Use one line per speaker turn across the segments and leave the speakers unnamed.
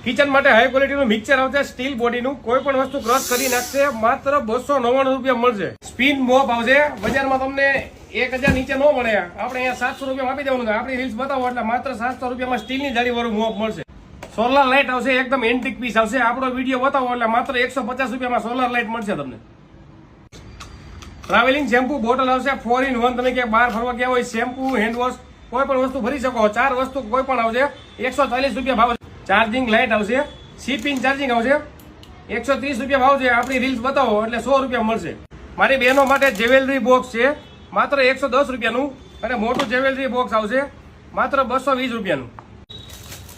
Kitchen માટે high ક્વોલિટીનું mixer આવશે steel બોડીનું, કોઈ પણ વસ્તુ ક્રશ કરી નાખશે, માત્ર 299 રૂપિયા મળશે. સ્પિન મોપ આવશે, બજારમાં તમને 1000 નીચે ન મળે, આપણે અહીંયા 700 રૂપિયા આપી દેવાનું. આપણી રીલ્સ બતાવો એટલે માત્ર 700 રૂપિયામાં સ્ટીલની જાળી વાળું મોપ મળશે. સોલાર લાઇટ આવશે, એકદમ એન્ટિક પીસ આવશે. આપણો વિડીયો બતાવો એટલે માત્ર 150 રૂપિયામાં સોલાર લાઇટ મળશે તમને. ટ્રાવેલિંગ શેમ્પુ બોટલ આવશે 4 in 1. તમે ક્યાંક બહાર ફરવા ગયા હોય, શેમ્પુ, હેન્ડ વોશ કોઈ પણ વસ્તુ ભરી શકો. 4 વસ્તુ કોઈ પણ આવશે, 140 રૂપિયા ભાવ. ચાર્જિંગ લાઇટ આવશે, સીપિંગ ચાર્જિંગ આવશે, 130 રૂપિયા ભાવ છે. આપણી રીલ્સ બતાવો એટલે 100 રૂપિયા મળશે. મારી બહેનો માટે જ્વેલરી બોક્સ છે, માત્ર 110 રૂપિયાનું. અને મોટું જ્વેલરી બોક્સ આવશે માત્ર 220 રૂપિયાનું.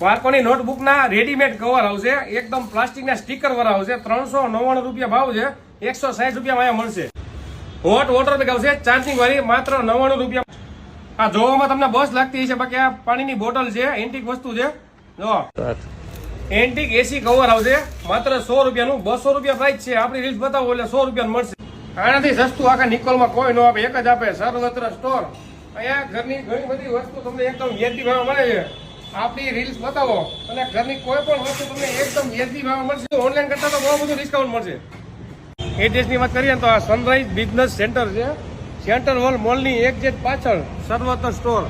બાળકોની નોટબુકના રેડીમેડ કવર આવશે, એકદમ પ્લાસ્ટિકના સ્ટીકર વાળા આવશે, 399 રૂપિયા ભાવ છે, 160 રૂપિયામાં અહીંયા મળશે. હોટ વોટર બેગ આવશે ચાર્જિંગ વાળી, માત્ર 99 રૂપિયા. આ જોવામાં તમને બસ લાગતી છે, બાકી આ પાણીની બોટલ છે, એન્ટિક વસ્તુ છે. જો એન્ટિક એસી કવર આવશે, માત્ર 100 રૂપિયાનું. 200 રૂપિયા પ્રાઇસ છે. આપણી રીલ્સ બતાવો એટલે 100 રૂપિયા મળશે. આનાથી સસ્તું આખા નિકોલમાં કોઈ ન આપે, એક જ આપે, સર્વત્ર સ્ટોર. અહીંયા ઘરની ઘણી બધી વસ્તુ તમને એકદમ વ્યાજબી ભાવે મળે છે. આપણી રીલ્સ બતાવો અને ઘરની કોઈ પણ વસ્તુ તમને એકદમ વ્યાજબી ભાવે મળશે. ઓનલાઈન કરતા તો બહુ બધું ડિસ્કાઉન્ટ મળશે. એડ્રેસની વાત કરીએ તો આ સનરાઈઝ બિઝનેસ સેન્ટર છે, સેન્ટર હોલ મોલની એક્ઝેક્ટ પાછળ સર્વત્ર સ્ટોર.